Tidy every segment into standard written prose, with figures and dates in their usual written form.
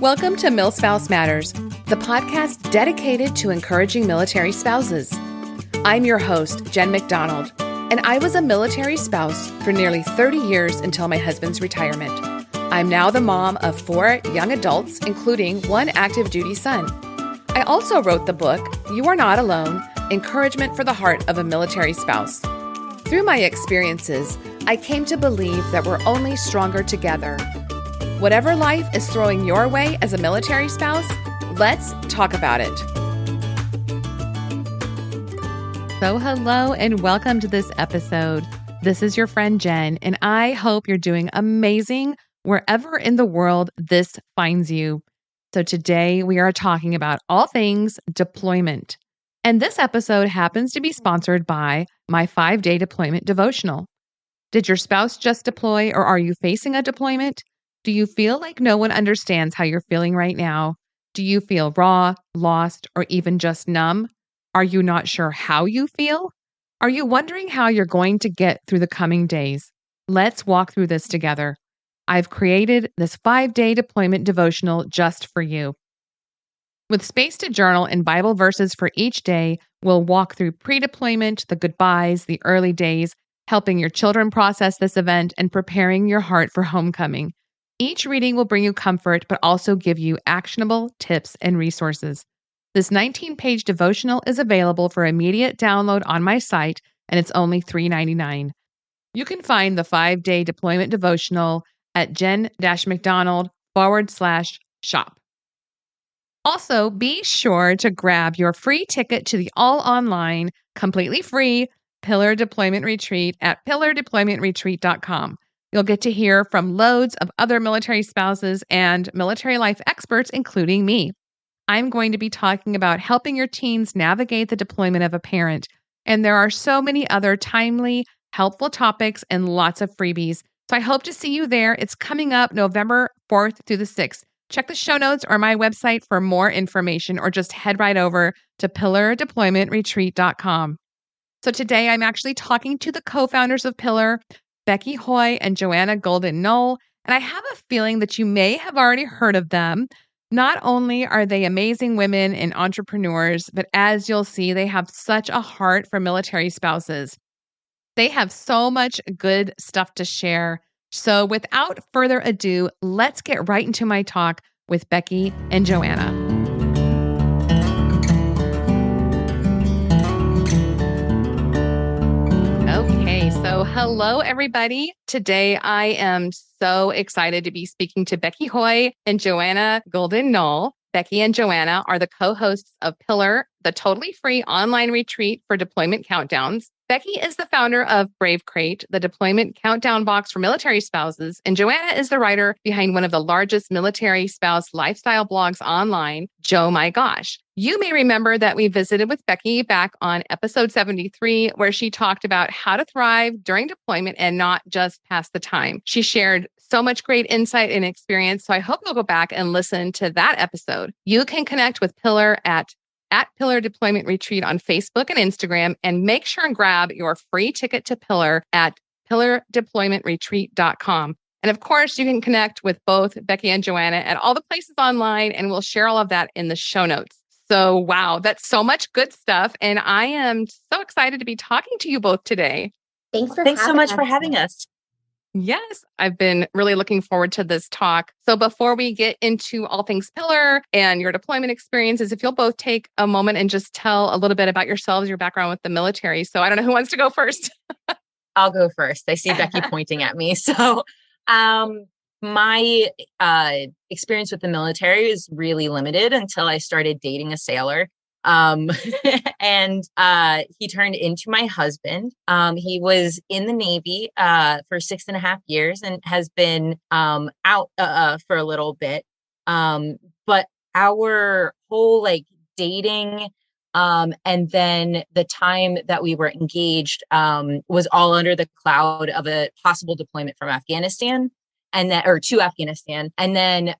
Welcome to MilSpouse Matters, the podcast dedicated to encouraging military spouses. I'm your host, Jen McDonald, and I was a military spouse for nearly 30 years until my husband's retirement. I'm now the mom of 4 young adults, including 1 active duty son. I also wrote the book, You Are Not Alone, Encouragement for the Heart of a Military Spouse. Through my experiences, I came to believe that we're only stronger together. Whatever life is throwing your way as a military spouse, let's talk about it. So hello and welcome to this episode. This is your friend Jen, and I hope you're doing amazing wherever in the world this finds you. So today we are talking about all things deployment. And this episode happens to be sponsored by my 5-day deployment devotional. Did your spouse just deploy, or are you facing a deployment? Do you feel like no one understands how you're feeling right now? Do you feel raw, lost, or even just numb? Are you not sure how you feel? Are you wondering how you're going to get through the coming days? Let's walk through this together. I've created this 5-day deployment devotional just for you. With space to journal and Bible verses for each day, we'll walk through pre-deployment, the goodbyes, the early days, helping your children process this event, and preparing your heart for homecoming. Each reading will bring you comfort, but also give you actionable tips and resources. This 19-page devotional is available for immediate download on my site, and it's only $3.99. You can find the 5-day deployment devotional at jen-mcdonald.com/shop. Also, be sure to grab your free ticket to the all-online, completely free Pillar Deployment Retreat at pillardeploymentretreat.com. You'll get to hear from loads of other military spouses and military life experts, including me. I'm going to be talking about helping your teens navigate the deployment of a parent. And there are so many other timely, helpful topics and lots of freebies. So I hope to see you there. It's coming up November 4th through the 6th. Check the show notes or my website for more information, or just head right over to pillardeploymentretreat.com. So today I'm actually talking to the co-founders of Pillar, Becky Hoy and Joanna Guildin-Noll, and I have a feeling that you may have already heard of them. Not only are they amazing women and entrepreneurs, but as you'll see, they have such a heart for military spouses. They have so much good stuff to share. So without further ado, let's get right into my talk with Becky and Joanna. Okay, so hello, everybody. Today, I am so excited to be speaking to Becky Hoy and Joanna Guildin-Noll. Becky and Joanna are the co-hosts of Pillar, the totally free online retreat for deployment countdowns. Becky is the founder of Brave Crate, the deployment countdown box for military spouses, and Joanna is the writer behind one of the largest military spouse lifestyle blogs online, Joe My Gosh. You may remember that we visited with Becky back on episode 73, where she talked about how to thrive during deployment and not just pass the time. She shared so much great insight and experience, so I hope you'll go back and listen to that episode. You can connect with Pillar at Pillar Deployment Retreat on Facebook and Instagram, and make sure and grab your free ticket to Pillar at pillardeploymentretreat.com. And of course, you can connect with both Becky and Joanna at all the places online, and we'll share all of that in the show notes. So, wow, that's so much good stuff. And I am so excited to be talking to you both today. Thanks so much for having us. Yes, I've been really looking forward to this talk. So before we get into all things Pillar and your deployment experiences, if you'll both take a moment and just tell a little bit about yourselves, your background with the military. So I don't know who wants to go first. I'll go first. I see Becky pointing at me. So my experience with the military is really limited until I started dating a sailor. And he turned into my husband. He was in the Navy for 6.5 years and has been out for a little bit. But our whole dating and then the time that we were engaged was all under the cloud of a possible deployment from Afghanistan to Afghanistan, and then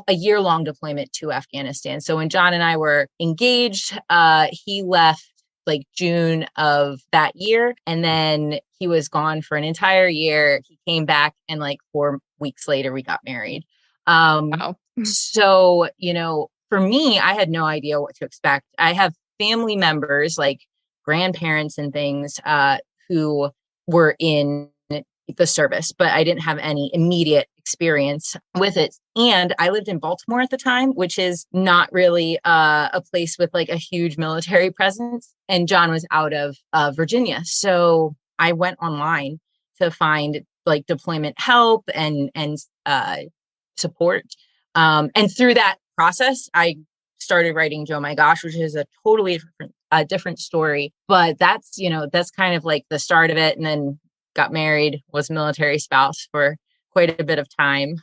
a year-long deployment to Afghanistan. So when John and I were engaged, he left June of that year, and then he was gone for an entire year. He came back, and 4 weeks later, we got married. Wow. So, for me, I had no idea what to expect. I have family members like grandparents and things who were in the service, but I didn't have any immediate experience with it. And I lived in Baltimore at the time, which is not really a place with like a huge military presence. And John was out of Virginia. So I went online to find like deployment help and support. And through that process, I started writing Joe My Gosh, which is a totally different story. But that's kind of like the start of it. And then got married, was a military spouse for quite a bit of time.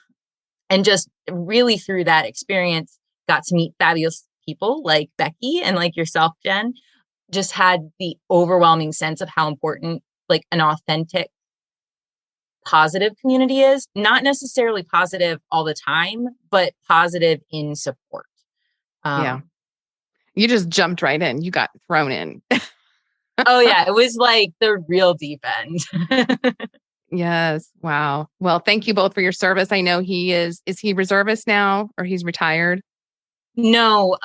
And just really through that experience, got to meet fabulous people like Becky and like yourself, Jen. Just had the overwhelming sense of how important like an authentic, positive community is. Not necessarily positive all the time, but positive in support. Yeah. You just jumped right in. You got thrown in. Oh yeah, it was like the real deep end. Yes. Wow. Well, thank you both for your service. I know is he reservist now or he's retired? No,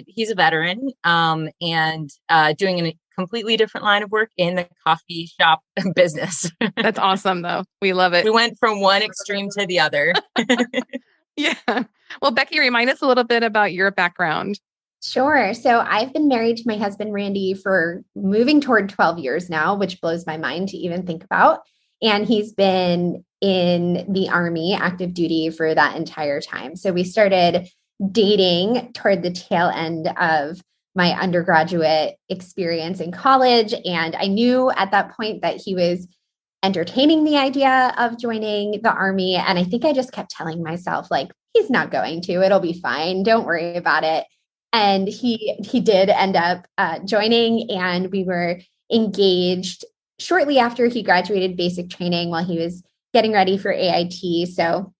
he's a veteran, and doing a completely different line of work in the coffee shop business. That's awesome though. We love it. We went from one extreme to the other. Yeah. Well, Becky, remind us a little bit about your background. Sure. So I've been married to my husband, Randy, for moving toward 12 years now, which blows my mind to even think about. And he's been in the Army active duty for that entire time. So we started dating toward the tail end of my undergraduate experience in college. And I knew at that point that he was entertaining the idea of joining the Army. And I think I just kept telling myself, like, he's not going to, it'll be fine. Don't worry about it. And he did end up joining, and we were engaged shortly after he graduated basic training while he was getting ready for AIT. So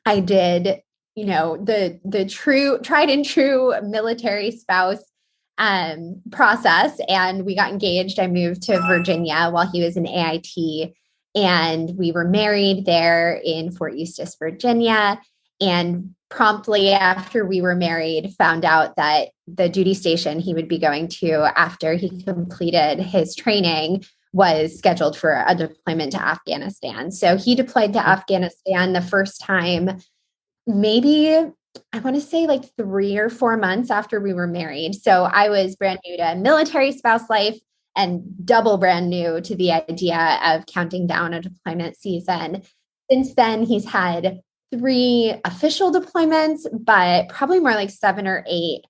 I did, the true tried and true military spouse process, and we got engaged. I moved to Virginia while he was in AIT, and we were married there in Fort Eustis, Virginia. And promptly after we were married, found out that the duty station he would be going to after he completed his training was scheduled for a deployment to Afghanistan. So he deployed to Afghanistan the first time, maybe I want to say like 3 or 4 months after we were married. So I was brand new to military spouse life and double brand new to the idea of counting down a deployment season. Since then, he's had 3 official deployments, but probably more like 7 or 8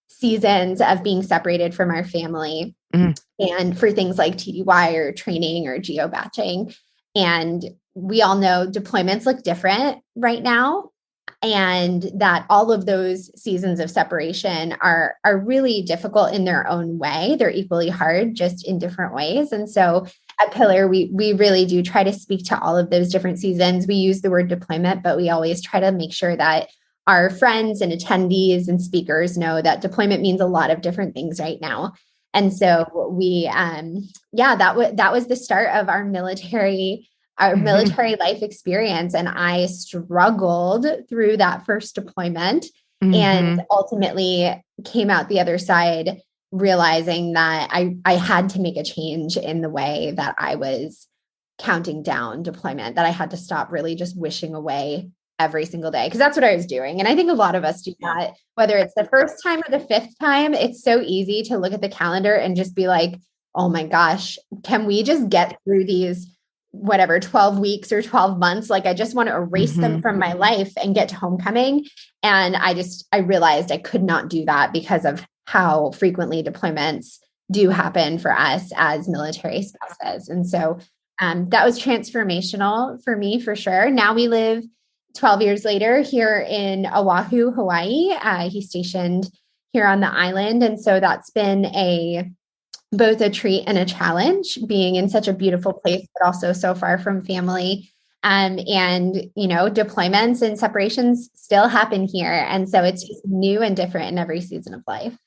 seasons of being separated from our family. And for things like TDY or training or geobatching. And we all know deployments look different right now, and that all of those seasons of separation are really difficult in their own way. They're equally hard, just in different ways. And so at Pillar, we really do try to speak to all of those different seasons. We use the word deployment, but we always try to make sure that our friends and attendees and speakers know that deployment means a lot of different things right now. And so we, that was the start of our military life experience. And I struggled through that first deployment and ultimately came out the other side realizing that I had to make a change in the way that I was counting down deployment, that I had to stop really just wishing away every single day, because that's what I was doing. And I think a lot of us do that, whether it's the first time or the 5th time. It's so easy to look at the calendar and just be like, oh my gosh, can we just get through these, whatever, 12 weeks or 12 months? Like, I just want to erase them from my life and get to homecoming. And I realized I could not do that because of how frequently deployments do happen for us as military spouses. And so that was transformational for me, for sure. Now we live 12 years later here in Oahu, Hawaii. He's stationed here on the island. And so that's been both a treat and a challenge, being in such a beautiful place, but also so far from family. And, deployments and separations still happen here. And so it's just new and different in every season of life.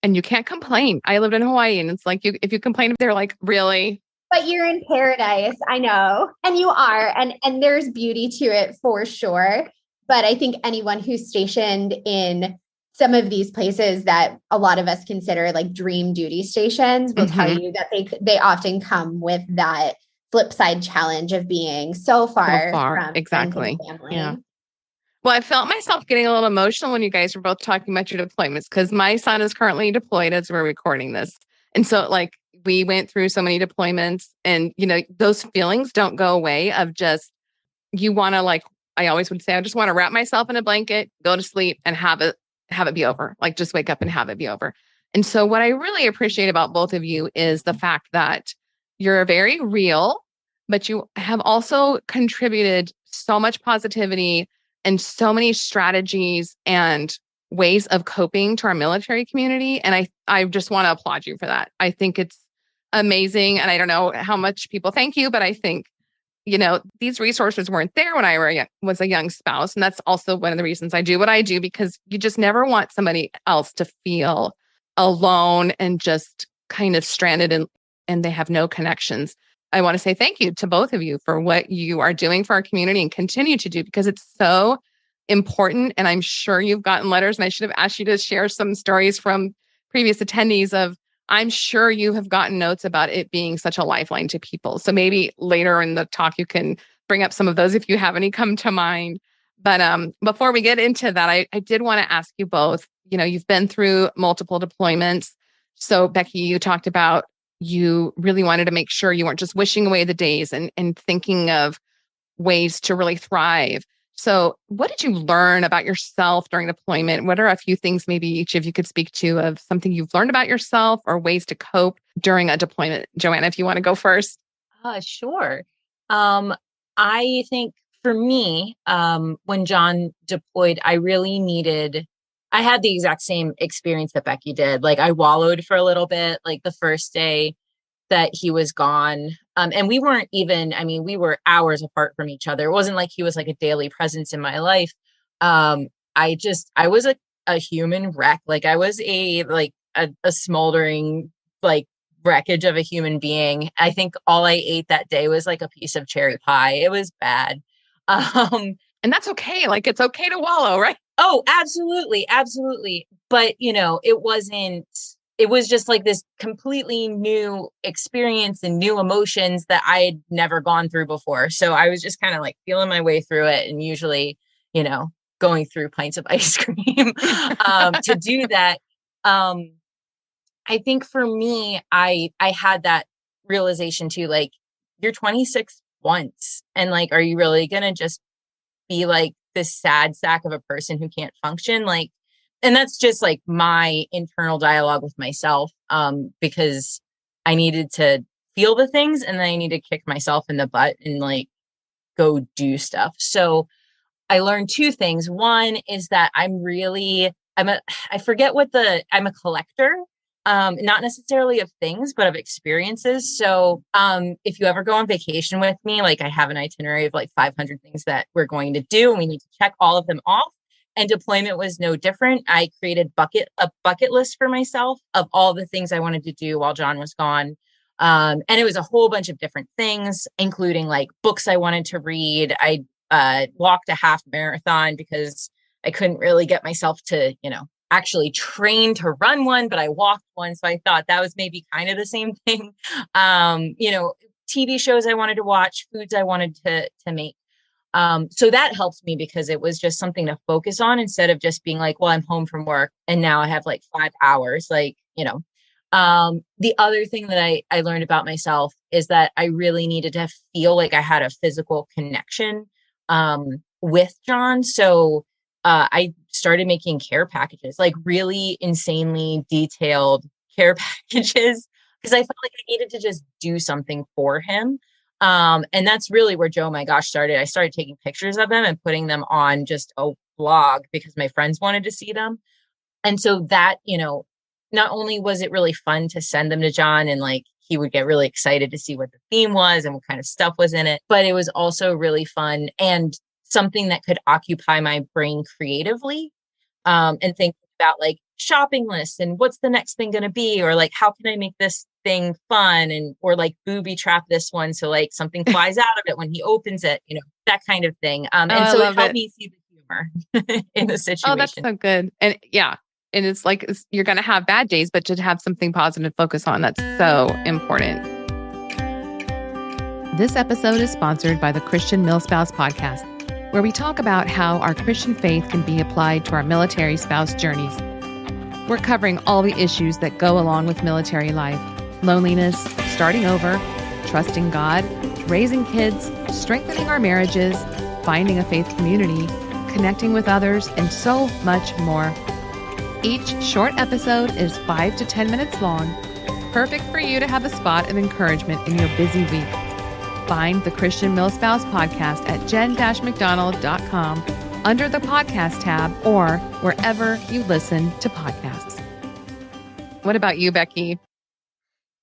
And you can't complain. I lived in Hawaii, and it's like, if you complain, they're like, really? But you're in paradise. I know. And you are. And there's beauty to it for sure. But I think anyone who's stationed in some of these places that a lot of us consider like dream duty stations will tell you that they often come with that flip side challenge of being so far from friends and family. Yeah. Well, I felt myself getting a little emotional when you guys were both talking about your deployments because my son is currently deployed as we're recording this. And so like we went through so many deployments and, you know, those feelings don't go away of just, you want to like, I always would say, I just want to wrap myself in a blanket, go to sleep and have it be over. Like just wake up and have it be over. And so what I really appreciate about both of you is the fact that you're very real, but you have also contributed so much positivity and so many strategies and ways of coping to our military community. And I just want to applaud you for that. I think it's amazing. And I don't know how much people thank you, but I think, you know, these resources weren't there when I was a young spouse. And that's also one of the reasons I do what I do, because you just never want somebody else to feel alone and just kind of stranded and they have no connections. I want to say thank you to both of you for what you are doing for our community and continue to do, because it's so important. And I'm sure you've gotten letters, and I should have asked you to share some stories from previous attendees of, I'm sure you have gotten notes about it being such a lifeline to people. So maybe later in the talk, you can bring up some of those if you have any come to mind. But before we get into that, I did want to ask you both, you know, you've been through multiple deployments. So Becky, you talked about you really wanted to make sure you weren't just wishing away the days and thinking of ways to really thrive. So what did you learn about yourself during deployment? What are a few things maybe each of you could speak to of something you've learned about yourself or ways to cope during a deployment? Joanna, if you want to go first. Sure. I think for me, when John deployed, I had the exact same experience that Becky did. Like I wallowed for a little bit, like the first day that he was gone. And we weren't even, I mean, we were hours apart from each other. It wasn't like he was like a daily presence in my life. I was a human wreck. Like I was a smoldering, like wreckage of a human being. I think all I ate that day was like a piece of cherry pie. It was bad. And that's okay. Like it's okay to wallow, right? Oh, absolutely. Absolutely. But you know, it was just like this completely new experience and new emotions that I had never gone through before. So I was just kind of like feeling my way through it, and usually, you know, going through pints of ice cream to do that. I think for me, I had that realization too, like you're 26 once, and like, are you really going to just be like this sad sack of a person who can't function? Like, and that's just like my internal dialogue with myself, because I needed to feel the things, and then I need to kick myself in the butt and like go do stuff. So I learned two things. One is that I'm a collector, not necessarily of things, but of experiences. So if you ever go on vacation with me, like I have an itinerary of like 500 things that we're going to do, and we need to check all of them off. And deployment was no different. I created a bucket list for myself of all the things I wanted to do while John was gone. And it was a whole bunch of different things, including like books I wanted to read. I walked a half marathon because I couldn't really get myself to, you know, actually train to run one, but I walked one. So I thought that was maybe kind of the same thing. You know, TV shows I wanted to watch, foods I wanted to make. So that helps me because it was just something to focus on instead of just being like, well, I'm home from work and now I have like 5 hours, like, you know. The other thing that I learned about myself is that I really needed to feel like I had a physical connection with John. So I started making care packages, like really insanely detailed care packages, because I felt like I needed to just do something for him. And that's really where Joe My Gosh started. I started taking pictures of them and putting them on just a blog because my friends wanted to see them. And so that, you know, not only was it really fun to send them to John and like he would get really excited to see what the theme was and what kind of stuff was in it, but it was also really fun and something that could occupy my brain creatively, and think about like shopping lists and what's the next thing going to be, or like how can I make this thing fun, and or like booby trap this one so like something flies out of it when he opens it, you know, that kind of thing. And so it helped me see the humor. humor in the situation. Oh, that's so good. And yeah. And it's like, you're going to have bad days, but to have something positive to focus on, that's so important. This episode is sponsored by the Christian Milspouse Podcast, where we talk about how our Christian faith can be applied to our military spouse journeys. We're covering all the issues that go along with military life: loneliness, starting over, trusting God, raising kids, strengthening our marriages, finding a faith community, connecting with others, and so much more. Each short episode is 5 to 10 minutes long, perfect for you to have a spot of encouragement in your busy week. Find the Christian Milspouse Podcast at jen-mcdonald.com under the podcast tab or wherever you listen to podcasts. What about you, Becky?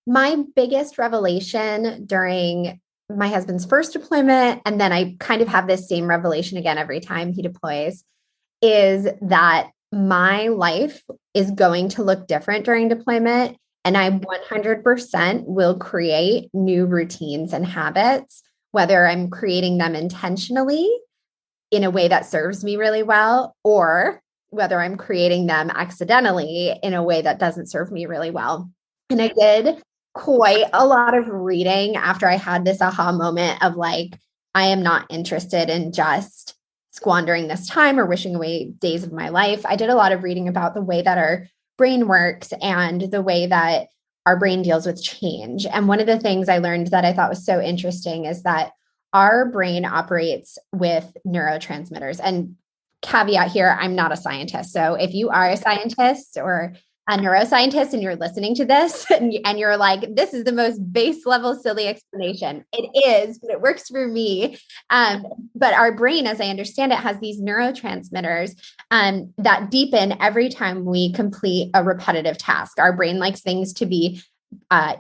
My biggest revelation during my husband's first deployment, and then I kind of have this same revelation again every time he deploys, is that my life is going to look different during deployment. And I 100% will create new routines and habits, whether I'm creating them intentionally in a way that serves me really well, or whether I'm creating them accidentally in a way that doesn't serve me really well. And I did quite a lot of reading after I had this aha moment of like, I am not interested in just squandering this time or wishing away days of my life. I did a lot of reading about the way that our brain works and the way that our brain deals with change. And one of the things I learned that I thought was so interesting is that our brain operates with neurotransmitters. And caveat here, I'm not a scientist. So if you are a scientist or a neuroscientist and you're listening to this and you're like, this is the most base level silly explanation. It is, but it works for me. But our brain, as I understand it, has these neurotransmitters that deepen every time we complete a repetitive task. Our brain likes things to be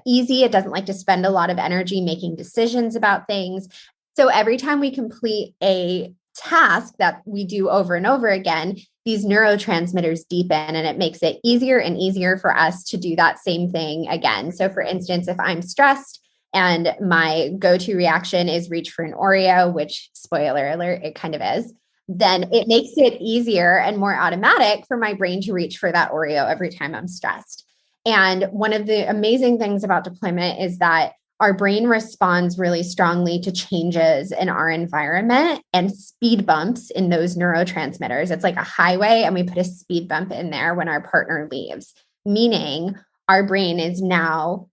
easy. It doesn't like to spend a lot of energy making decisions about things. So every time we complete a task that we do over and over again, these neurotransmitters deepen, and it makes it easier and easier for us to do that same thing again. So for instance, if I'm stressed and my go-to reaction is reach for an Oreo, which, spoiler alert, it kind of is, then it makes it easier and more automatic for my brain to reach for that Oreo every time I'm stressed. And one of the amazing things about deployment is that our brain responds really strongly to changes in our environment and speed bumps in those neurotransmitters. It's like a highway, and we put a speed bump in there when our partner leaves, meaning our brain is now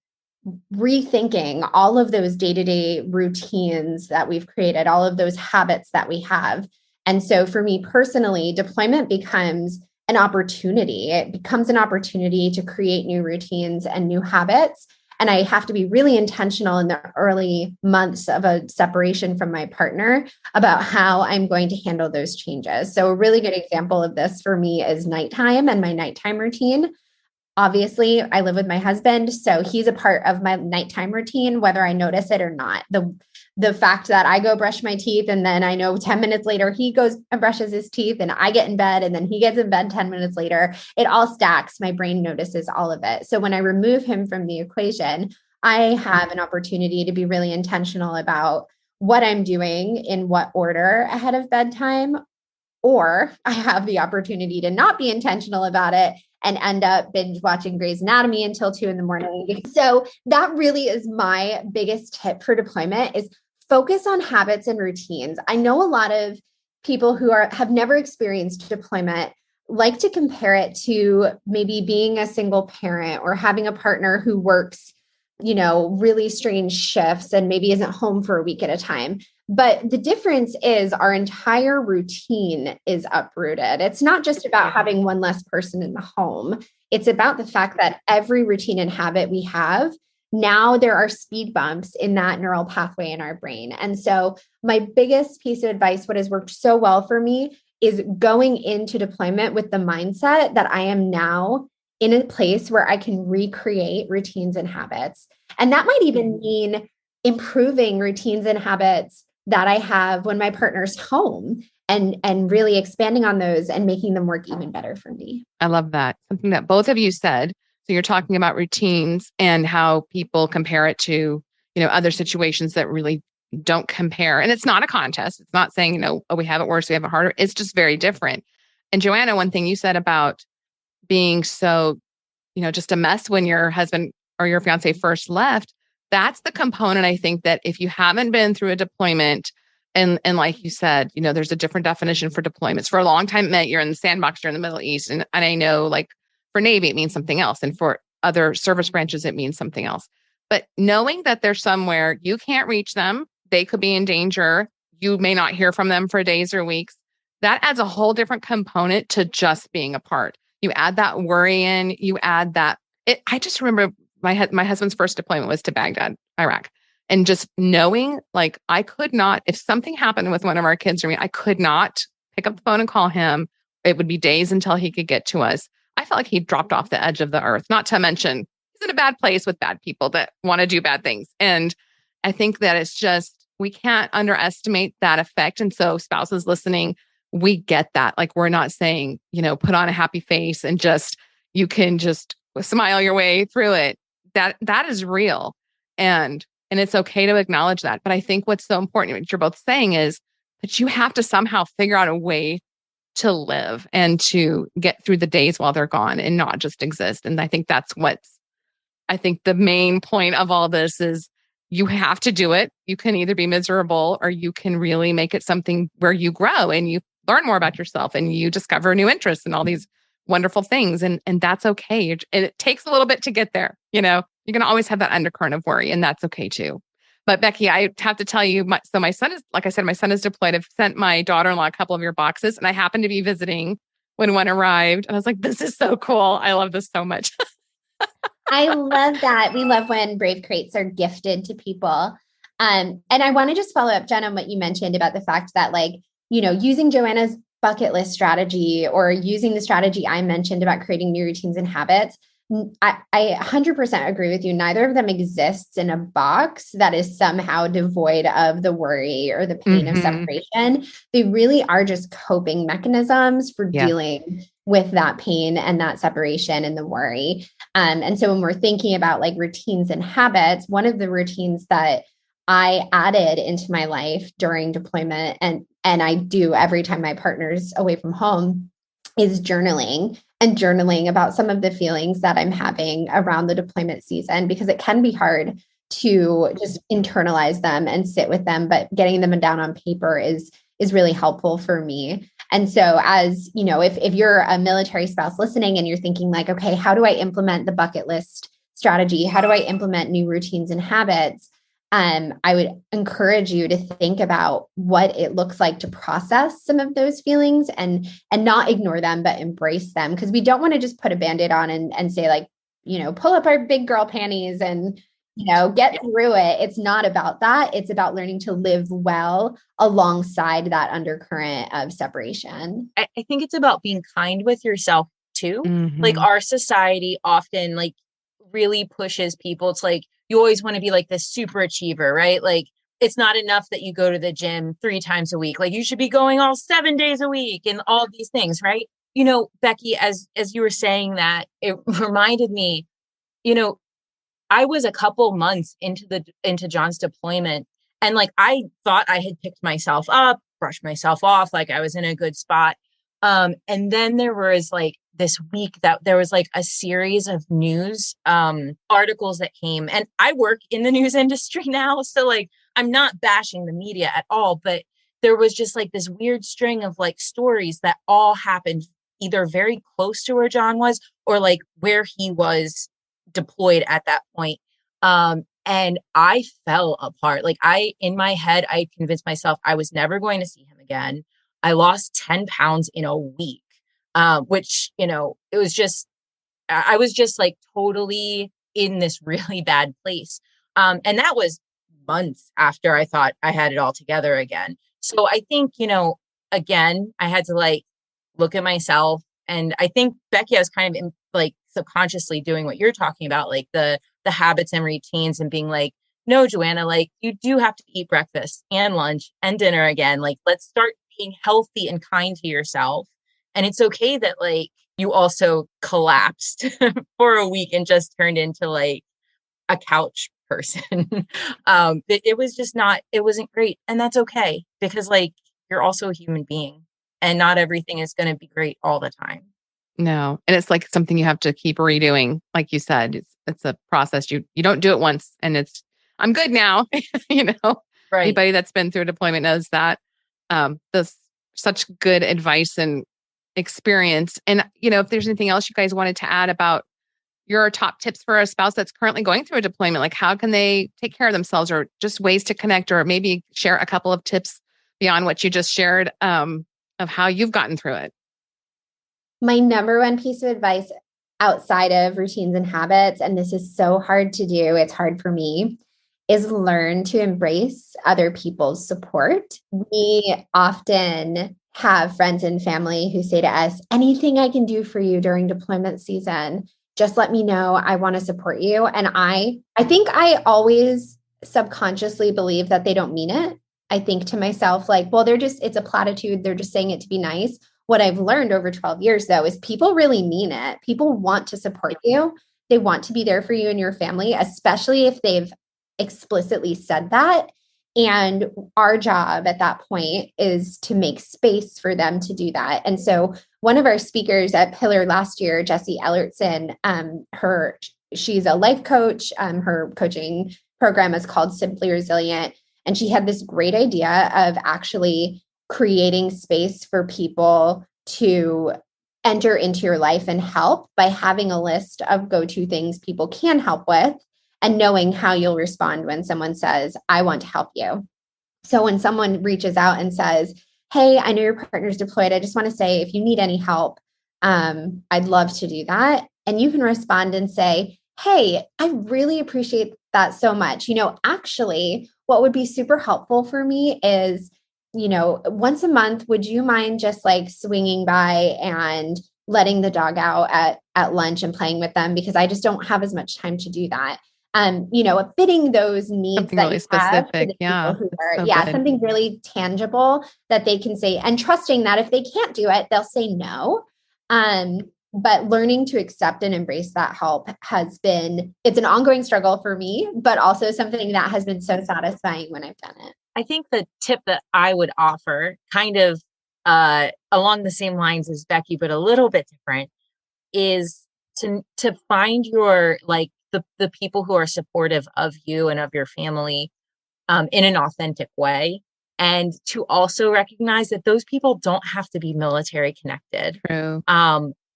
rethinking all of those day-to-day routines that we've created, all of those habits that we have. And so for me personally, deployment becomes an opportunity. It becomes an opportunity to create new routines and new habits. And I have to be really intentional in the early months of a separation from my partner about how I'm going to handle those changes. So a really good example of this for me is nighttime and my nighttime routine. Obviously, I live with my husband, so he's a part of my nighttime routine, whether I notice it or not. The fact that I go brush my teeth and then I know 10 minutes later he goes and brushes his teeth and I get in bed and then he gets in bed 10 minutes later, it all stacks. My brain notices all of it. So when I remove him from the equation, I have an opportunity to be really intentional about what I'm doing in what order ahead of bedtime, or I have the opportunity to not be intentional about it and end up binge watching Grey's Anatomy until 2 a.m. So that really is my biggest tip for deployment, is focus on habits and routines. I know a lot of people who have never experienced deployment like to compare it to maybe being a single parent or having a partner who works, really strange shifts and maybe isn't home for a week at a time. But the difference is our entire routine is uprooted. It's not just about having one less person in the home. It's about the fact that every routine and habit we have, now there are speed bumps in that neural pathway in our brain. And so my biggest piece of advice, what has worked so well for me, is going into deployment with the mindset that I am now in a place where I can recreate routines and habits. And that might even mean improving routines and habits that I have when my partner's home, and really expanding on those and making them work even better for me. I love that. Something that both of you said. So you're talking about routines and how people compare it to, other situations that really don't compare. And it's not a contest. It's not saying, oh, we have it worse, we have it harder. It's just very different. And Joanna, one thing you said about being so, just a mess when your husband or your fiance first left, that's the component I think that if you haven't been through a deployment, and like you said, there's a different definition for deployments. For a long time, it meant you're in the sandbox, you're in the Middle East. And I know like for Navy, it means something else. And for other service branches, it means something else. But knowing that there's somewhere you can't reach them, they could be in danger, you may not hear from them for days or weeks, that adds a whole different component to just being apart. You add that worry in, you add that. I just remember my husband's first deployment was to Baghdad, Iraq. And just knowing, like, I could not, if something happened with one of our kids or me, I could not pick up the phone and call him. It would be days until he could get to us. I felt like he dropped off the edge of the earth, not to mention he's in a bad place with bad people that want to do bad things. And I think that it's just, we can't underestimate that effect. And so spouses listening, we get that. Like, we're not saying, put on a happy face and you can just smile your way through it. That is real. And it's okay to acknowledge that. But I think what's so important, what you're both saying, is that you have to somehow figure out a way to live and to get through the days while they're gone and not just exist. And I think that's the main point of all this is you have to do it. You can either be miserable or you can really make it something where you grow and you learn more about yourself and you discover new interests and all these wonderful things. And that's okay. It takes a little bit to get there. You're going to always have that undercurrent of worry, and that's okay too. But Becky, I have to tell you, my son is, like I said, my son is deployed. I've sent my daughter-in-law a couple of your boxes, and I happened to be visiting when one arrived. And I was like, this is so cool. I love this so much. I love that. We love when Brave Crates are gifted to people. And I want to just follow up, Jen, on what you mentioned about the fact that, like, using Joanna's bucket list strategy or using the strategy I mentioned about creating new routines and habits. I 100% agree with you. Neither of them exists in a box that is somehow devoid of the worry or the pain of separation. They really are just coping mechanisms for dealing with that pain and that separation and the worry. And so when we're thinking about like routines and habits, one of the routines that I added into my life during deployment and I do every time my partner's away from home is journaling about some of the feelings that I'm having around the deployment season, because it can be hard to just internalize them and sit with them, but getting them down on paper is really helpful for me. And so as if you're a military spouse listening and you're thinking like, okay, how do I implement the bucket list strategy? How do I implement new routines and habits? I would encourage you to think about what it looks like to process some of those feelings and not ignore them, but embrace them. Because we don't want to just put a Band-Aid on and say like, pull up our big girl panties and, get through it. It's not about that. It's about learning to live well alongside that undercurrent of separation. I think it's about being kind with yourself too. Like our society often like really pushes people. It's like, you always want to be like this super achiever, right? Like it's not enough that you go to the gym 3 times a week. Like you should be going all 7 days a week and all these things, right? Becky, as you were saying that, it reminded me, I was a couple months into John's deployment, and like I thought I had picked myself up, brushed myself off, like I was in a good spot. And then there was like this week that there was like a series of news articles that came, and I work in the news industry now. So like, I'm not bashing the media at all, but there was just like this weird string of like stories that all happened either very close to where John was or like where he was deployed at that point. And I fell apart. Like in my head, I convinced myself I was never going to see him again. I lost 10 pounds in a week, which, it was just, I was just like totally in this really bad place. And that was months after I thought I had it all together again. So I think, again, I had to like look at myself. And I think, Becky, I was kind of like subconsciously doing what you're talking about, like the habits and routines and being like, no, Joanna, like you do have to eat breakfast and lunch and dinner again. Like, let's start being healthy and kind to yourself. And it's okay that like you also collapsed for a week and just turned into like a couch person. It was just not, it wasn't great. And that's okay, because like, you're also a human being and not everything is going to be great all the time. No. And it's like something you have to keep redoing. Like you said, it's a process. You don't do it once and I'm good now. Right. Anybody that's been through a deployment knows that. That's such good advice and experience. And, if there's anything else you guys wanted to add about your top tips for a spouse that's currently going through a deployment, like how can they take care of themselves, or just ways to connect, or maybe share a couple of tips beyond what you just shared, of how you've gotten through it. My number one piece of advice outside of routines and habits, and this is so hard to do, it's hard for me, is learn to embrace other people's support. We often have friends and family who say to us, anything I can do for you during deployment season, just let me know. I want to support you. And I think I always subconsciously believe that they don't mean it. I think to myself, like, well, it's a platitude. They're just saying it to be nice. What I've learned over 12 years, though, is people really mean it. People want to support you. They want to be there for you and your family, especially if they've explicitly said that. And our job at that point is to make space for them to do that. And so one of our speakers at Pillar last year, Jessie Ellertson, she's a life coach. Her coaching program is called Simply Resilient. And she had this great idea of actually creating space for people to enter into your life and help by having a list of go-to things people can help with and knowing how you'll respond when someone says, I want to help you. So when someone reaches out and says, hey, I know your partner's deployed, I just want to say, if you need any help, I'd love to do that. And you can respond and say, hey, I really appreciate that so much. Actually, what would be super helpful for me is, once a month, would you mind just like swinging by and letting the dog out at lunch and playing with them? Because I just don't have as much time to do that. Fitting those needs Something that really you have specific. for the Yeah. people who are, So good. something really tangible that they can say, and trusting that if they can't do it, they'll say no. But learning to accept and embrace that help it's an ongoing struggle for me, but also something that has been so satisfying when I've done it. I think the tip that I would offer, kind of along the same lines as Becky, but a little bit different, is to find your, like, the people who are supportive of you and of your family in an authentic way. And to also recognize that those people don't have to be military connected. True.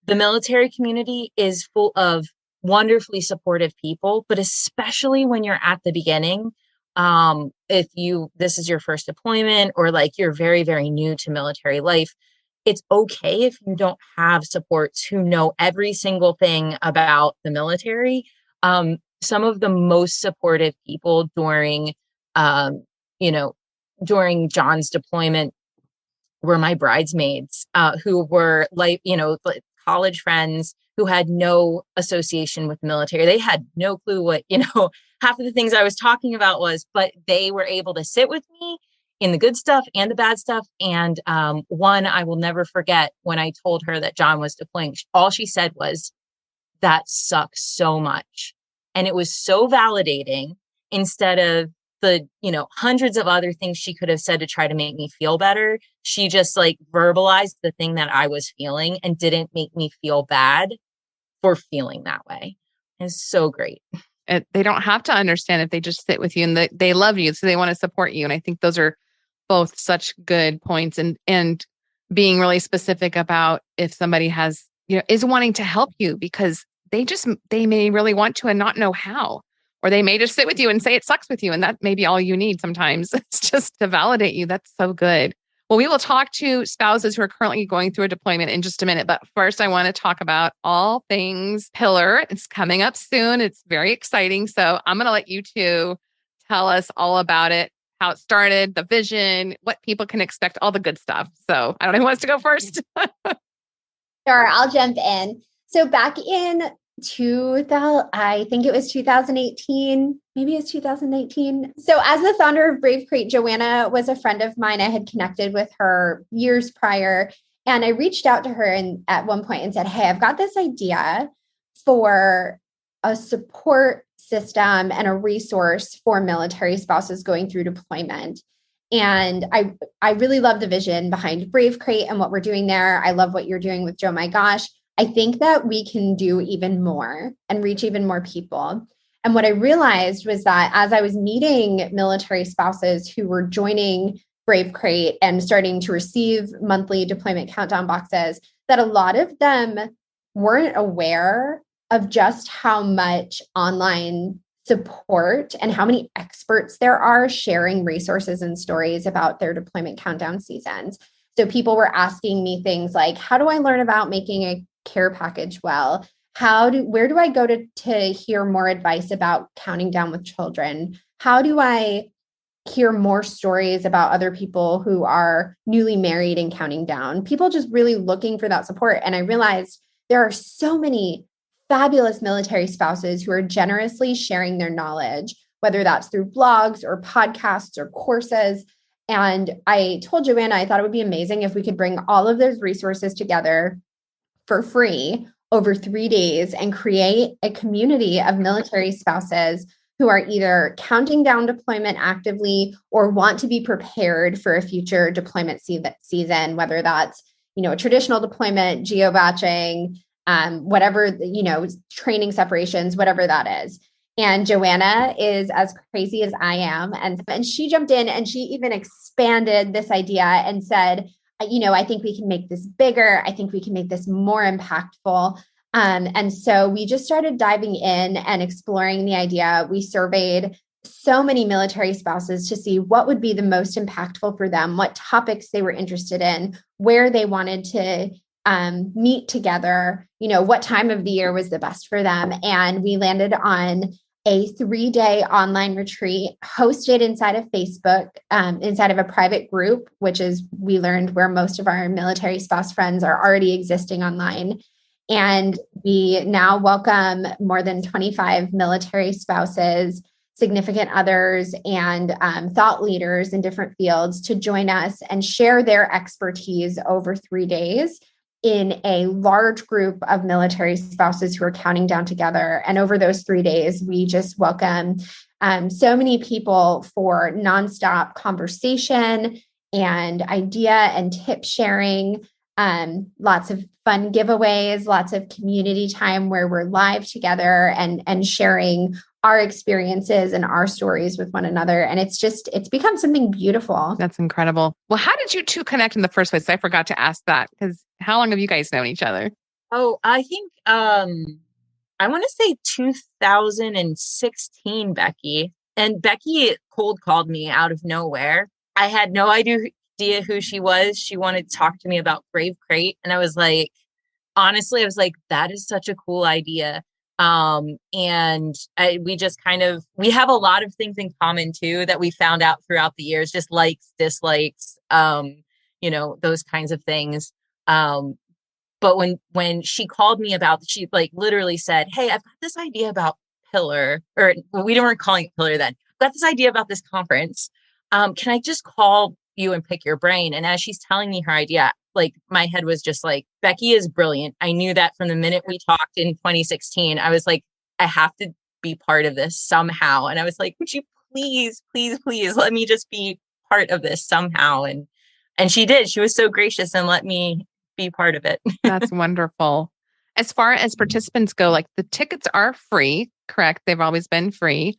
The military community is full of wonderfully supportive people, but especially when you're at the beginning, if this is your first deployment, or like you're very, very new to military life, it's okay if you don't have supports who know every single thing about the military. Some of the most supportive people during John's deployment were my bridesmaids, who were like college friends who had no association with the military. They had no clue what, half of the things I was talking about but they were able to sit with me in the good stuff and the bad stuff. And one, I will never forget, when I told her that John was deploying, all she said was, that sucks so much. And it was so validating, instead of the, hundreds of other things she could have said to try to make me feel better. She just like verbalized the thing that I was feeling and didn't make me feel bad for feeling that way. It's so great. They don't have to understand if they just sit with you, and they love you. So they want to support you. And I think those are both such good points, and being really specific about if somebody is wanting to help you, because they may really want to and not know how, or they may just sit with you and say it sucks with you. And that may be all you need sometimes. It's just to validate you. That's so good. Well, we will talk to spouses who are currently going through a deployment in just a minute. But first, I want to talk about all things Pillar. It's coming up soon. It's very exciting. So I'm going to let you two tell us all about it, how it started, the vision, what people can expect, all the good stuff. So I don't know who wants to go first. Sure, I'll jump in. So back in 2000, I think it was 2018, maybe it's 2019. So as the founder of Brave Crate, Joanna was a friend of mine. I had connected with her years prior, and I reached out to her at one point and said, hey, I've got this idea for a support system and a resource for military spouses going through deployment. And I really love the vision behind Brave Crate and what we're doing there. I love what you're doing with Joe My Gosh. I think that we can do even more and reach even more people. And what I realized was that as I was meeting military spouses who were joining Brave Crate and starting to receive monthly deployment countdown boxes, that a lot of them weren't aware of just how much online support and how many experts there are sharing resources and stories about their deployment countdown seasons. So people were asking me things like, how do I learn about making a care package well? Where do I go to hear more advice about counting down with children? How do I hear more stories about other people who are newly married and counting down? People just really looking for that support. And I realized there are so many fabulous military spouses who are generously sharing their knowledge, whether that's through blogs or podcasts or courses. And I told Joanna, I thought it would be amazing if we could bring all of those resources together for free over 3 days and create a community of military spouses who are either counting down deployment actively or want to be prepared for a future deployment season, whether that's, a traditional deployment, geobatching, whatever, training separations, whatever that is. And Joanna is as crazy as I am. And she jumped in and she even expanded this idea and said, I think we can make this bigger. I think we can make this more impactful. And so we just started diving in and exploring the idea. We surveyed so many military spouses to see what would be the most impactful for them, what topics they were interested in, where they wanted to meet together, what time of the year was the best for them. And we landed on a 3-day online retreat hosted inside of Facebook, inside of a private group, which is, we learned, where most of our military spouse friends are already existing online. And we now welcome more than 25 military spouses, significant others, and thought leaders in different fields to join us and share their expertise over 3 days in a large group of military spouses who are counting down together. And over those 3 days, we just welcome so many people for nonstop conversation and idea and tip sharing, lots of fun giveaways, lots of community time where we're live together and sharing our experiences and our stories with one another. And it's become something beautiful. That's incredible. Well, how did you two connect in the first place? I forgot to ask that, because how long have you guys known each other? Oh, I think, I want to say 2016, Becky. And Becky cold called me out of nowhere. I had no idea who she was. She wanted to talk to me about Brave Crate. And I was like, honestly, that is such a cool idea. We just we have a lot of things in common too, that we found out throughout the years, just likes, dislikes, those kinds of things. But when she called me she literally said, "Hey, I've got this idea about Pillar," or we weren't calling it Pillar then. I've got this idea about this conference. Can I just call you and pick your brain? And as she's telling me her idea, my head was just like, Becky is brilliant. I knew that from the minute we talked in 2016. I was like, I have to be part of this somehow. And I was like, would you please let me just be part of this somehow? And she did. She was so gracious and let me be part of it. That's wonderful. As far as participants go, the tickets are free, correct? They've always been free.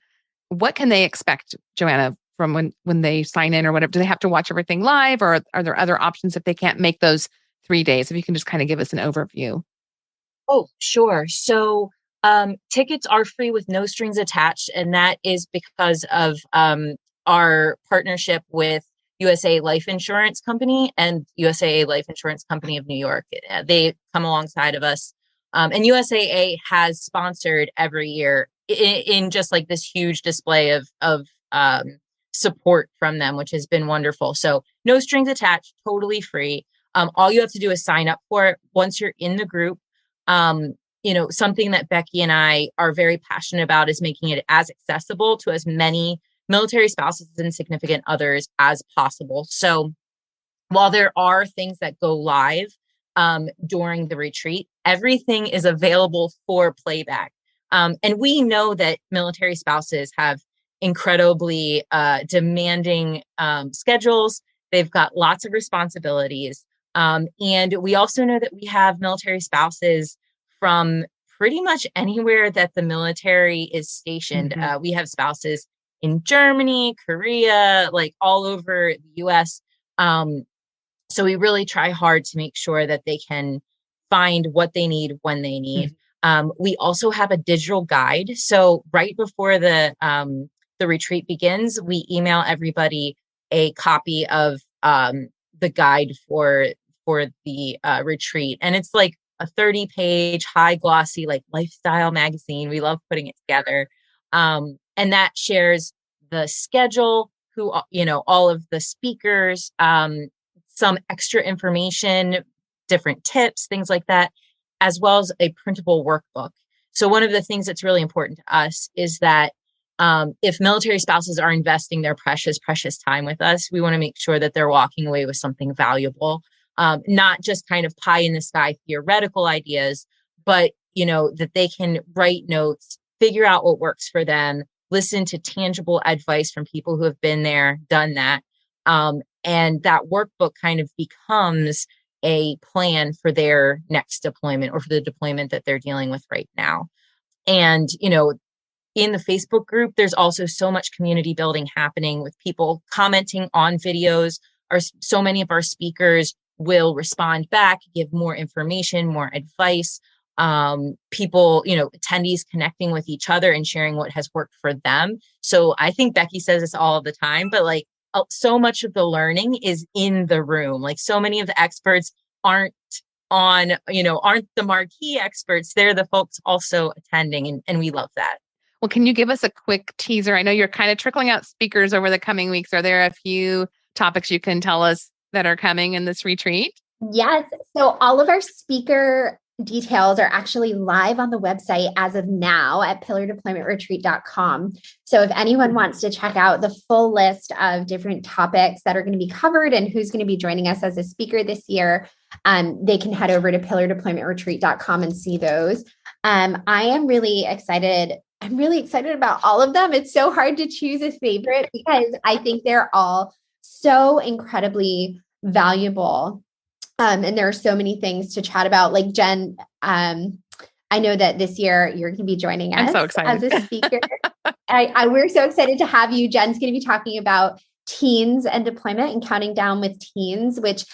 What can they expect, Joanna, from when they sign in or whatever? Do they have to watch everything live, or are there other options if they can't make those 3 days? If you can just kind of give us an overview. Oh, sure. So tickets are free with no strings attached. And that is because of our partnership with USA Life Insurance Company and USAA Life Insurance Company of New York. They come alongside of us. And USAA has sponsored every year in just this huge display of support from them, which has been wonderful. So no strings attached, totally free. All you have to do is sign up for it once you're in the group. Something that Becky and I are very passionate about is making it as accessible to as many military spouses and significant others as possible. So while there are things that go live during the retreat, everything is available for playback. And we know that military spouses have incredibly demanding schedules. They've got lots of responsibilities. And we also know that we have military spouses from pretty much anywhere that the military is stationed. We have spouses in Germany, Korea, like all over the US. So we really try hard to make sure that they can find what they need when they need. We also have a digital guide. So right before the retreat begins, we email everybody a copy of the guide for the retreat, and it's like a 30-page, high glossy, like lifestyle magazine. We love putting it together, and that shares the schedule, all of the speakers, some extra information, different tips, things like that, as well as a printable workbook. So one of the things that's really important to us is that if military spouses are investing their precious, precious time with us, we want to make sure that they're walking away with something valuable, not just kind of pie in the sky theoretical ideas, but, that they can write notes, figure out what works for them, listen to tangible advice from people who have been there, done that. And that workbook kind of becomes a plan for their next deployment or for the deployment that they're dealing with right now. And, in the Facebook group, there's also so much community building happening with people commenting on videos. So many of our speakers will respond back, give more information, more advice. People, attendees connecting with each other and sharing what has worked for them. So I think Becky says this all the time, but like so much of the learning is in the room. Like so many of the experts aren't the marquee experts. They're the folks also attending, and we love that. Well, can you give us a quick teaser? I know you're kind of trickling out speakers over the coming weeks. Are there a few topics you can tell us that are coming in this retreat? Yes. So all of our speaker details are actually live on the website as of now at pillardeploymentretreat.com. So if anyone wants to check out the full list of different topics that are going to be covered and who's going to be joining us as a speaker this year, they can head over to pillardeploymentretreat.com and see those. I am really excited. I'm really excited about all of them. It's so hard to choose a favorite because I think they're all so incredibly valuable. And there are so many things to chat about. Like Jen, I know that this year you're going to be joining us as a speaker. We're so excited to have you. Jen's going to be talking about teens and deployment and counting down with teens, which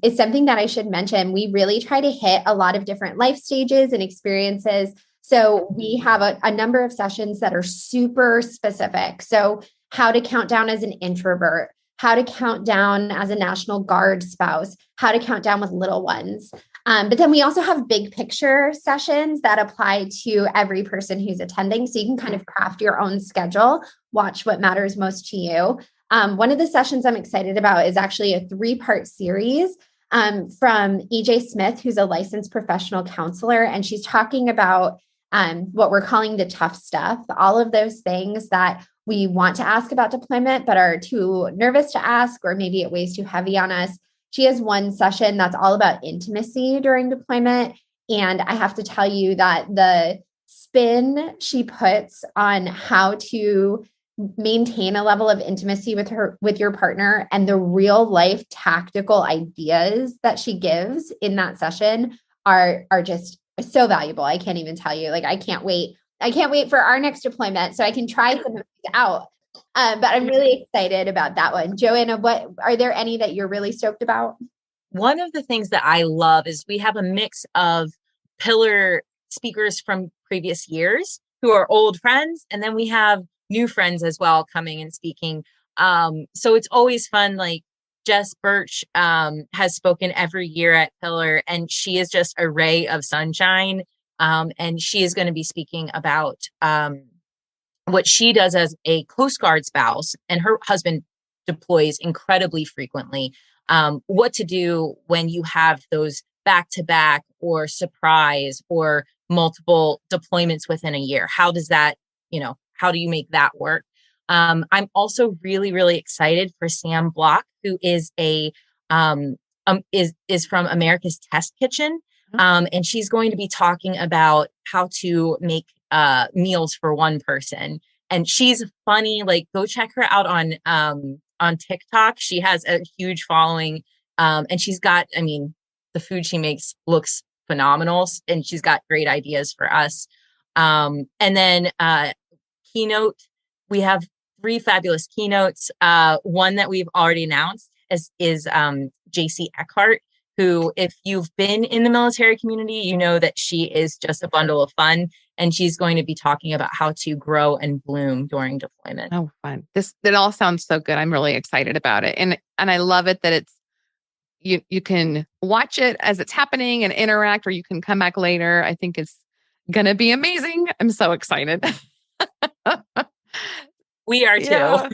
is something that I should mention. We really try to hit a lot of different life stages and experiences. So we have a number of sessions that are super specific. So how to count down as an introvert, how to count down as a National Guard spouse, how to count down with little ones. But then we also have big picture sessions that apply to every person who's attending. So you can kind of craft your own schedule, watch what matters most to you. One of the sessions I'm excited about is actually a 3-part series from EJ Smith, who's a licensed professional counselor. And she's talking about what we're calling the tough stuff, all of those things that we want to ask about deployment, but are too nervous to ask, or maybe it weighs too heavy on us. She has one session that's all about intimacy during deployment. And I have to tell you that the spin she puts on how to maintain a level of intimacy with your partner and the real life tactical ideas that she gives in that session are just so valuable. I can't even tell you. Like, I can't wait for our next deployment so I can try some of these out. But I'm really excited about that one. Joanna, what are there any that you're really stoked about? One of the things that I love is we have a mix of pillar speakers from previous years who are old friends, and then we have new friends as well coming and speaking. So it's always fun. Like Jess Birch has spoken every year at Pillar, and she is just a ray of sunshine. And she is going to be speaking about what she does as a Coast Guard spouse, and her husband deploys incredibly frequently. What to do when you have those back-to-back or surprise or multiple deployments within a year? How does that, how do you make that work? I'm also really, really excited for Sam Block, who is is from America's Test Kitchen. And she's going to be talking about how to make meals for one person. And she's funny. Like, go check her out on TikTok. She has a huge following. And she's got, I mean, the food she makes looks phenomenal, and she's got great ideas for us. And then keynote, we have three fabulous keynotes. One that we've already announced is JC Eckhart, who, if you've been in the military community, you know that she is just a bundle of fun. And she's going to be talking about how to grow and bloom during deployment. Oh, fun. It all sounds so good. I'm really excited about it. And I love it that it's, you can watch it as it's happening and interact, or you can come back later. I think it's going to be amazing. I'm so excited. We are too. Yeah.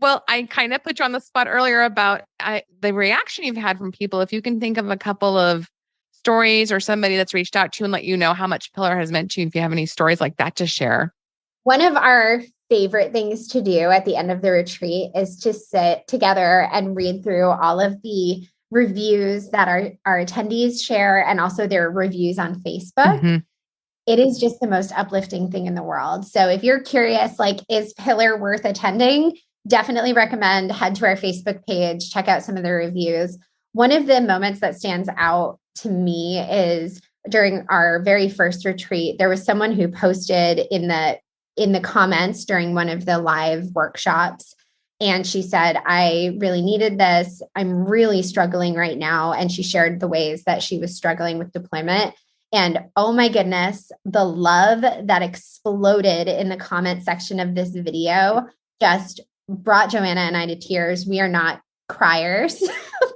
Well, I kind of put you on the spot earlier about the reaction you've had from people. If you can think of a couple of stories or somebody that's reached out to you and let you know how much Pillar has meant to you, if you have any stories like that to share. One of our favorite things to do at the end of the retreat is to sit together and read through all of the reviews that our attendees share, and also their reviews on Facebook. Mm-hmm. It is just the most uplifting thing in the world. So if you're curious, like, is Pillar worth attending? Definitely recommend head to our Facebook page, check out some of the reviews. One of the moments that stands out to me is during our very first retreat, there was someone who posted in the comments during one of the live workshops. And she said, I really needed this. I'm really struggling right now. And she shared the ways that she was struggling with deployment. And oh my goodness, the love that exploded in the comment section of this video just brought Joanna and I to tears. We are not criers,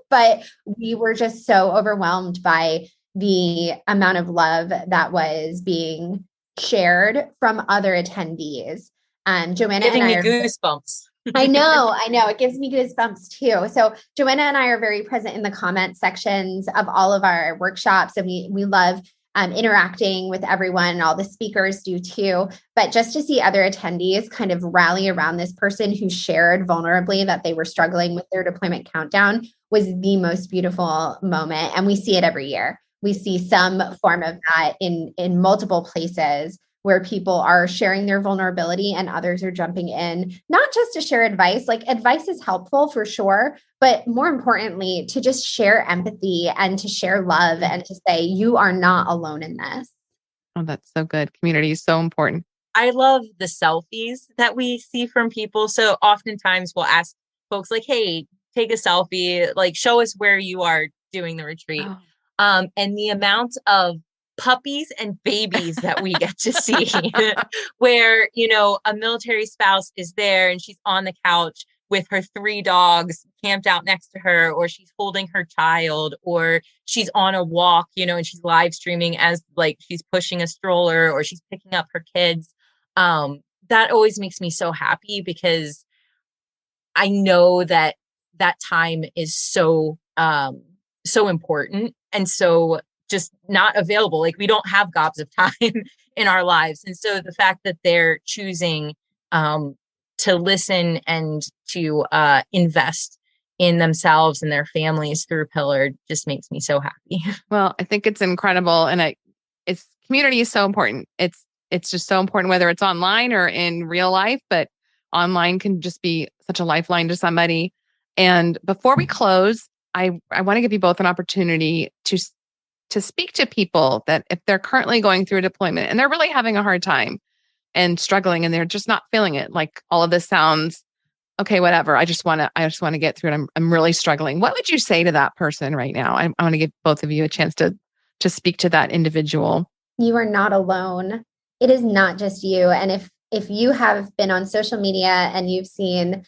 but we were just so overwhelmed by the amount of love that was being shared from other attendees. Joanna giving and I me goosebumps. I know. It gives me goosebumps too. So Joanna and I are very present in the comment sections of all of our workshops, and we love interacting with everyone, and all the speakers do too. But just to see other attendees kind of rally around this person who shared vulnerably that they were struggling with their deployment countdown was the most beautiful moment. And we see it every year. We see some form of that in multiple places, where people are sharing their vulnerability and others are jumping in, not just to share advice. Like, advice is helpful for sure, but more importantly, to just share empathy and to share love and to say, you are not alone in this. Oh, that's so good. Community is so important. I love the selfies that we see from people. So oftentimes we'll ask folks like, hey, take a selfie, like, show us where you are doing the retreat. Oh. And the amount of puppies and babies that we get to see where, a military spouse is there and she's on the couch with her 3 dogs camped out next to her, or she's holding her child, or she's on a walk, and she's live streaming as, like, she's pushing a stroller, or she's picking up her kids. That always makes me so happy, because I know that time is so important, and so just not available. Like, we don't have gobs of time in our lives. And so the fact that they're choosing to listen and to invest in themselves and their families through Pillar just makes me so happy. Well, I think it's incredible. And it's community is so important. It's just so important, whether it's online or in real life, but online can just be such a lifeline to somebody. And before we close, I want to give you both an opportunity to speak to people that, if they're currently going through a deployment and they're really having a hard time and struggling and they're just not feeling it, like, all of this sounds okay, whatever. I just want to get through it. I'm really struggling. What would you say to that person right now? I want to give both of you a chance to speak to that individual. You are not alone. It is not just you. And if you have been on social media and you've seen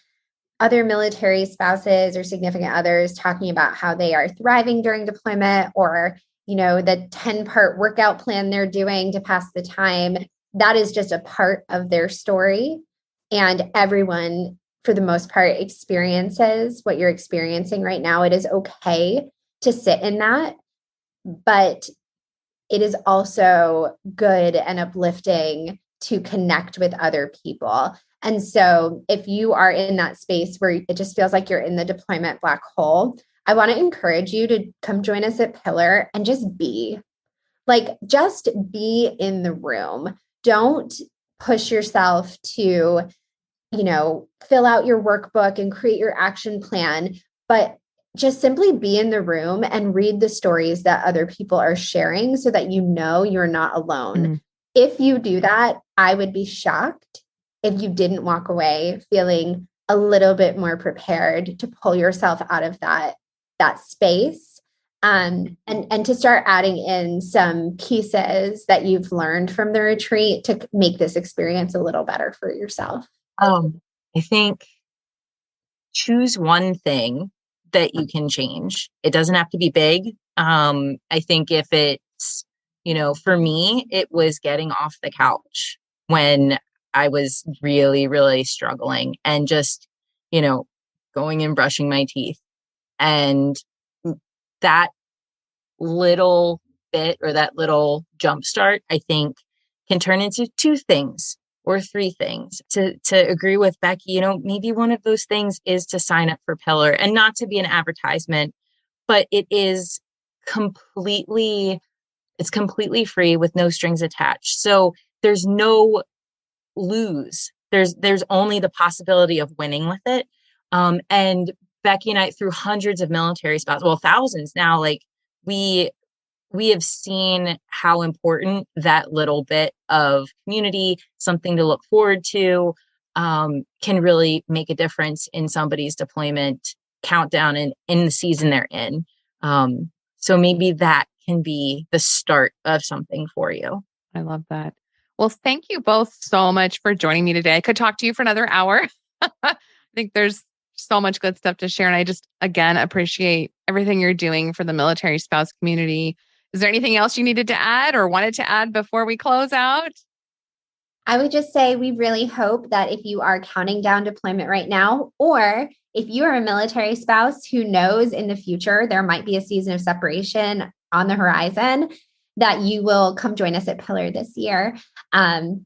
other military spouses or significant others talking about how they are thriving during deployment, or the 10-part workout plan they're doing to pass the time, that is just a part of their story. And everyone, for the most part, experiences what you're experiencing right now. It is okay to sit in that, but it is also good and uplifting to connect with other people. And so if you are in that space where it just feels like you're in the deployment black hole, I want to encourage you to come join us at Pillar and just be in the room. don't push yourself to, fill out your workbook and create your action plan, but just simply be in the room and read the stories that other people are sharing so that you're not alone. If you do that, I would be shocked if you didn't walk away feeling a little bit more prepared to pull yourself out of that space, and to start adding in some pieces that you've learned from the retreat to make this experience a little better for yourself. I think choose one thing that you can change. It doesn't have to be big. I think if it's, for me, it was getting off the couch when I was really, really struggling, and just, going and brushing my teeth. And that little bit, or that little jump start, I think can turn into 2 things or 3 things. To agree with Becky, maybe one of those things is to sign up for Pillar, and not to be an advertisement, but it is completely free with no strings attached. So there's no lose. There's only the possibility of winning with it. And Becky and I, through hundreds of military spouses, well, thousands now, like we have seen how important that little bit of community, something to look forward to, can really make a difference in somebody's deployment countdown and in the season they're in. So maybe that can be the start of something for you. I love that. Well, thank you both so much for joining me today. I could talk to you for another hour. I think there's so much good stuff to share. And I just, again, appreciate everything you're doing for the military spouse community. Is there anything else you needed to add or wanted to add before we close out? I would just say we really hope that if you are counting down deployment right now, or if you are a military spouse who knows in the future there might be a season of separation on the horizon, that you will come join us at Pillar this year. And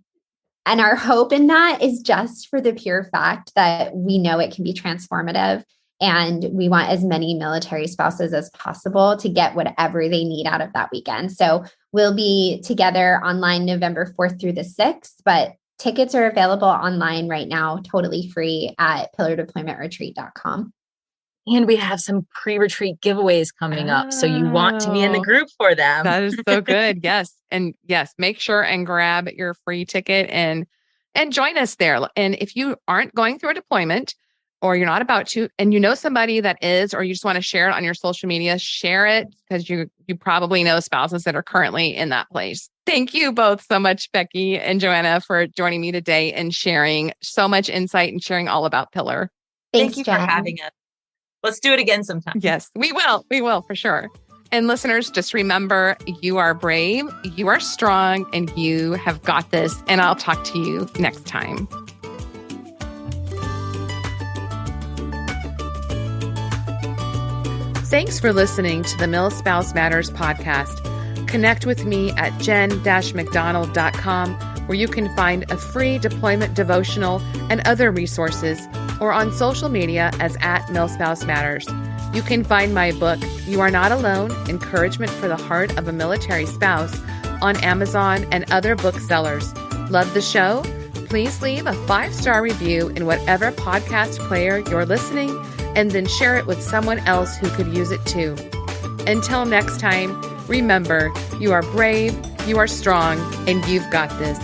our hope in that is just for the pure fact that we know it can be transformative, and we want as many military spouses as possible to get whatever they need out of that weekend. So we'll be together online November 4th through the 6th, but tickets are available online right now, totally free at pillardeploymentretreat.com. And we have some pre-retreat giveaways coming up. So you want to be in the group for them. That is so good. Yes. And yes, make sure and grab your free ticket and join us there. And if you aren't going through a deployment, or you're not about to, and you know somebody that is, or you just want to share it on your social media, share it, because you probably know spouses that are currently in that place. Thank you both so much, Becky and Joanna, for joining me today and sharing so much insight and sharing all about Pillar. Thanks, Thank you Jen. for having us. Let's do it again sometime. Yes, we will. We will for sure. And listeners, just remember, you are brave, you are strong, and you have got this. And I'll talk to you next time. Thanks for listening to the MilSpouse Matters podcast. Connect with me at jen-mcdonald.com, where you can find a free deployment devotional and other resources, or on social media as @MilSpouseMatters. You can find my book, You Are Not Alone, Encouragement for the Heart of a Military Spouse, on Amazon and other booksellers. Love the show? Please leave a 5-star review in whatever podcast player you're listening, and then share it with someone else who could use it too. Until next time, remember, you are brave, you are strong, and you've got this.